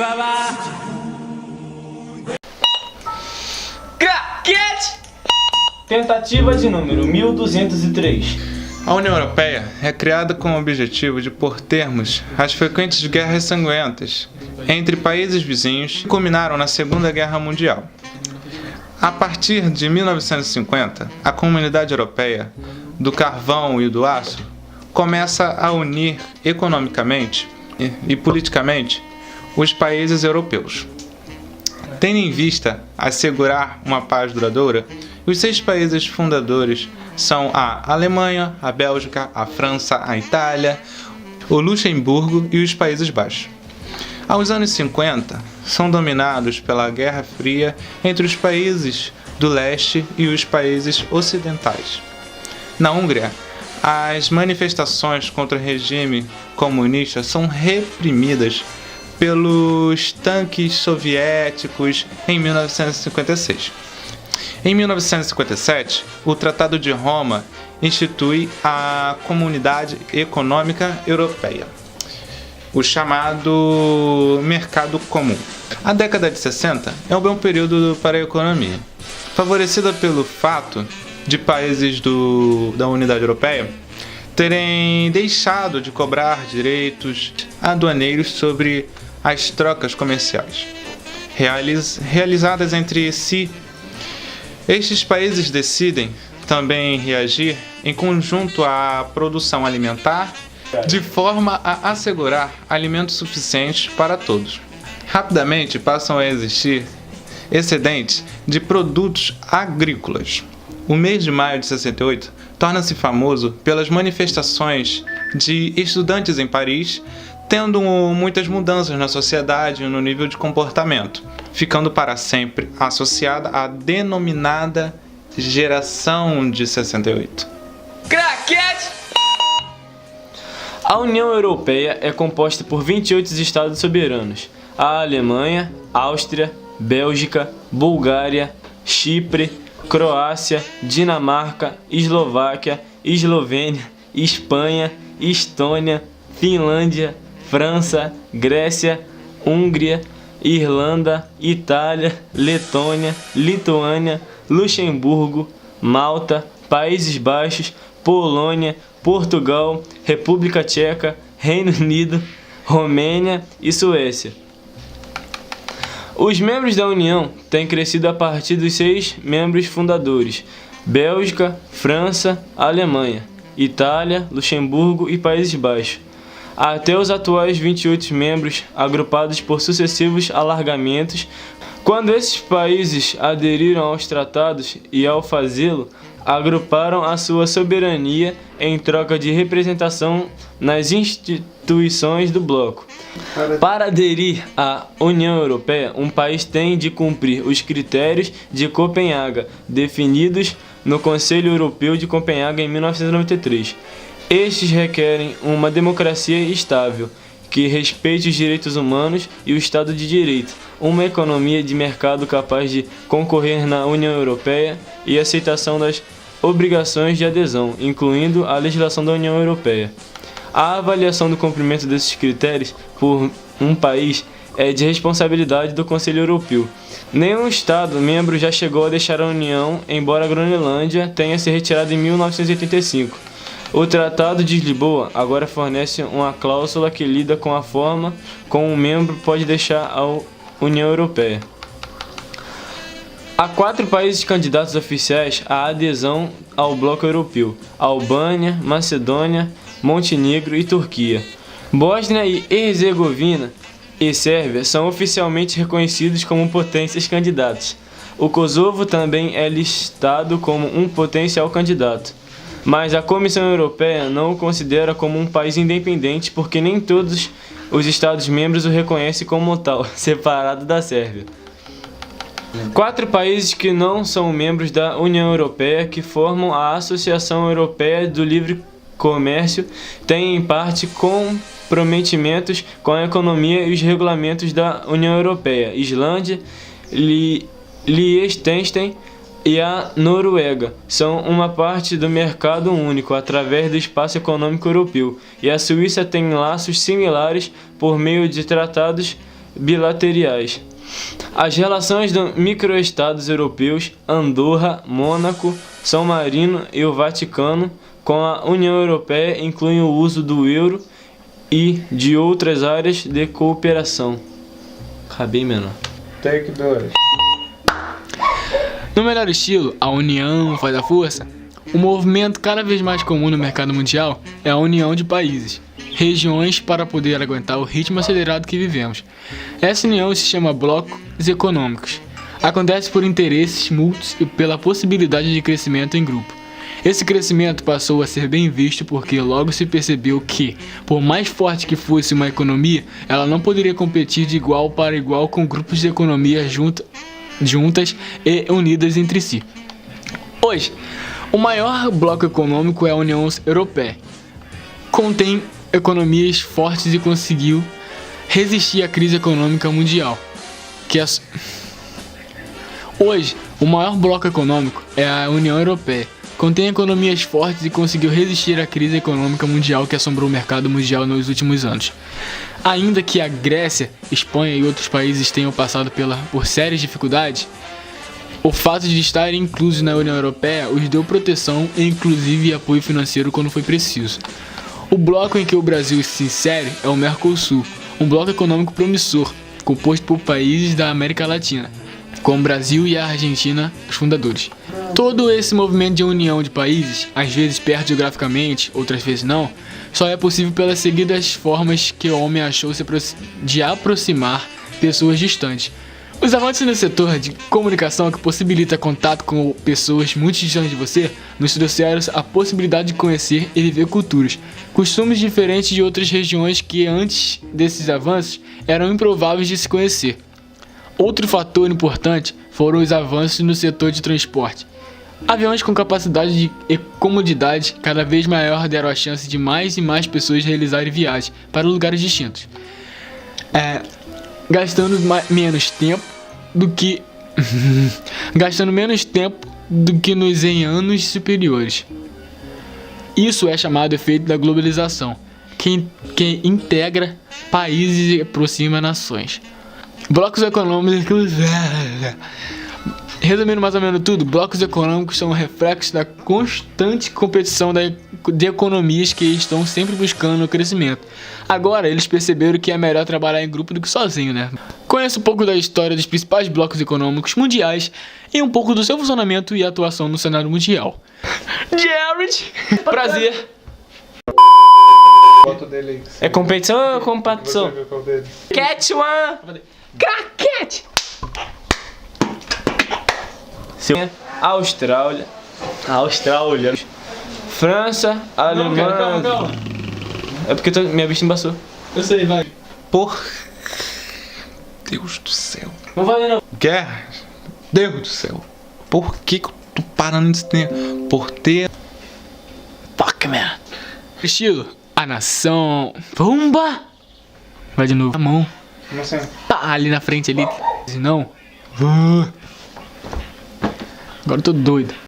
Alibaba! Craquete! Tentativa de número 1203. A União Europeia é criada com o objetivo de pôr termos às frequentes guerras sanguentas entre países vizinhos que culminaram na Segunda Guerra Mundial. A partir de 1950, a Comunidade Europeia do Carvão e do Aço começa a unir economicamente e politicamente os países europeus. Tendo em vista assegurar uma paz duradoura, os 6 países fundadores são a Alemanha, a Bélgica, a França, a Itália, o Luxemburgo e os Países Baixos. Aos anos 50, são dominados pela Guerra Fria entre os países do leste e os países ocidentais. Na Hungria, as manifestações contra o regime comunista são reprimidas pelos tanques soviéticos em 1956. Em 1957, o Tratado de Roma institui a Comunidade Econômica Europeia, o chamado Mercado Comum. A década de 60 é um bom período para a economia, favorecida pelo fato de países da Unidade Europeia terem deixado de cobrar direitos aduaneiros sobre as trocas comerciais realizadas entre si. Estes países decidem também reagir em conjunto à produção alimentar, de forma a assegurar alimentos suficientes para todos. Rapidamente passam a existir excedentes de produtos agrícolas. O mês de maio de 68 torna-se famoso pelas manifestações de estudantes em Paris, tendo muitas mudanças na sociedade e no nível de comportamento, ficando para sempre associada à denominada Geração de 68. Craquete! A União Europeia é composta por 28 estados soberanos: a Alemanha, Áustria, Bélgica, Bulgária, Chipre, Croácia, Dinamarca, Eslováquia, Eslovênia, Espanha, Estônia, Finlândia, França, Grécia, Hungria, Irlanda, Itália, Letônia, Lituânia, Luxemburgo, Malta, Países Baixos, Polônia, Portugal, República Tcheca, Reino Unido, Romênia e Suécia. Os membros da União têm crescido a partir dos 6 membros fundadores: Bélgica, França, Alemanha, Itália, Luxemburgo e Países Baixos, até os atuais 28 membros, agrupados por sucessivos alargamentos. Quando esses países aderiram aos tratados e, ao fazê-lo, agruparam a sua soberania em troca de representação nas instituições do bloco. Para aderir à União Europeia, um país tem de cumprir os critérios de Copenhaga, definidos no Conselho Europeu de Copenhaga em 1993. Estes requerem uma democracia estável, que respeite os direitos humanos e o Estado de Direito, uma economia de mercado capaz de concorrer na União Europeia e aceitação das obrigações de adesão, incluindo a legislação da União Europeia. A avaliação do cumprimento desses critérios por um país é de responsabilidade do Conselho Europeu. Nenhum Estado membro já chegou a deixar a União, embora a Groenlândia tenha se retirado em 1985. O Tratado de Lisboa agora fornece uma cláusula que lida com a forma como um membro pode deixar a União Europeia. Há 4 países candidatos oficiais à adesão ao bloco europeu: Albânia, Macedônia, Montenegro e Turquia. Bósnia e Herzegovina e Sérvia são oficialmente reconhecidos como potências candidatas. O Kosovo também é listado como um potencial candidato, mas a Comissão Europeia não o considera como um país independente porque nem todos os Estados-membros o reconhecem como tal, separado da Sérvia. 4 países que não são membros da União Europeia, que formam a Associação Europeia do Livre Comércio, têm em parte comprometimentos com a economia e os regulamentos da União Europeia: Islândia, Liechtenstein e a Noruega são uma parte do mercado único através do espaço econômico europeu, e a Suíça tem laços similares por meio de tratados bilaterais. As relações dos microestados europeus, Andorra, Mônaco, São Marino e o Vaticano, com a União Europeia incluem o uso do euro e de outras áreas de cooperação. Acabei menor. Take 2. No melhor estilo, a união faz a força. Um movimento cada vez mais comum no mercado mundial é a união de países, regiões para poder aguentar o ritmo acelerado que vivemos. Essa união se chama blocos econômicos. Acontece por interesses mútuos e pela possibilidade de crescimento em grupo. Esse crescimento passou a ser bem visto porque logo se percebeu que, por mais forte que fosse uma economia, ela não poderia competir de igual para igual com grupos de economia juntas e unidas entre si. Hoje, o maior bloco econômico é a União Europeia. Contém economias fortes e conseguiu resistir à crise econômica mundial. Hoje, o maior bloco econômico é a União Europeia. Contém economias fortes e conseguiu resistir à crise econômica mundial que assombrou o mercado mundial nos últimos anos. Ainda que a Grécia, Espanha e outros países tenham passado por sérias dificuldades, o fato de estarem inclusos na União Europeia os deu proteção e inclusive apoio financeiro quando foi preciso. O bloco em que o Brasil se insere é o Mercosul, um bloco econômico promissor, composto por países da América Latina, com o Brasil e a Argentina os fundadores. Todo esse movimento de união de países, às vezes perto geograficamente, outras vezes não, só é possível pelas seguidas formas que o homem achou de aproximar pessoas distantes. Os avanços no setor de comunicação que possibilita contato com pessoas muito distantes de você nos trouxeram a possibilidade de conhecer e viver culturas, costumes diferentes de outras regiões que antes desses avanços eram improváveis de se conhecer. Outro fator importante foram os avanços no setor de transporte. Aviões com capacidade e comodidade cada vez maior deram a chance de mais e mais pessoas realizarem viagens para lugares distintos, gastando menos tempo do que nos em anos superiores. Isso é chamado efeito da globalização, que integra países e aproxima nações. Blocos econômicos. Resumindo mais ou menos tudo, blocos econômicos são um reflexo da constante competição de economias que estão sempre buscando o crescimento. Agora, eles perceberam que é melhor trabalhar em grupo do que sozinho, né? Conheça um pouco da história dos principais blocos econômicos mundiais e um pouco do seu funcionamento e atuação no cenário mundial. Jared! Prazer! Foto dele aí. É competição ou competição? Você viu qual dele? Catch one! Craquete! Austrália, França, Alemanha. Calma. É porque minha bicha embaçou. Eu sei, vai. Por Deus do céu. Não vale não. Guerra. Deus do céu. Por que eu tô parando nesse tempo? Por ter... Fuck, man. Estilo, a nação. Pumba! Vai de novo. A mão. Como assim? Tá ali na frente ali. Não. Agora eu tô doido.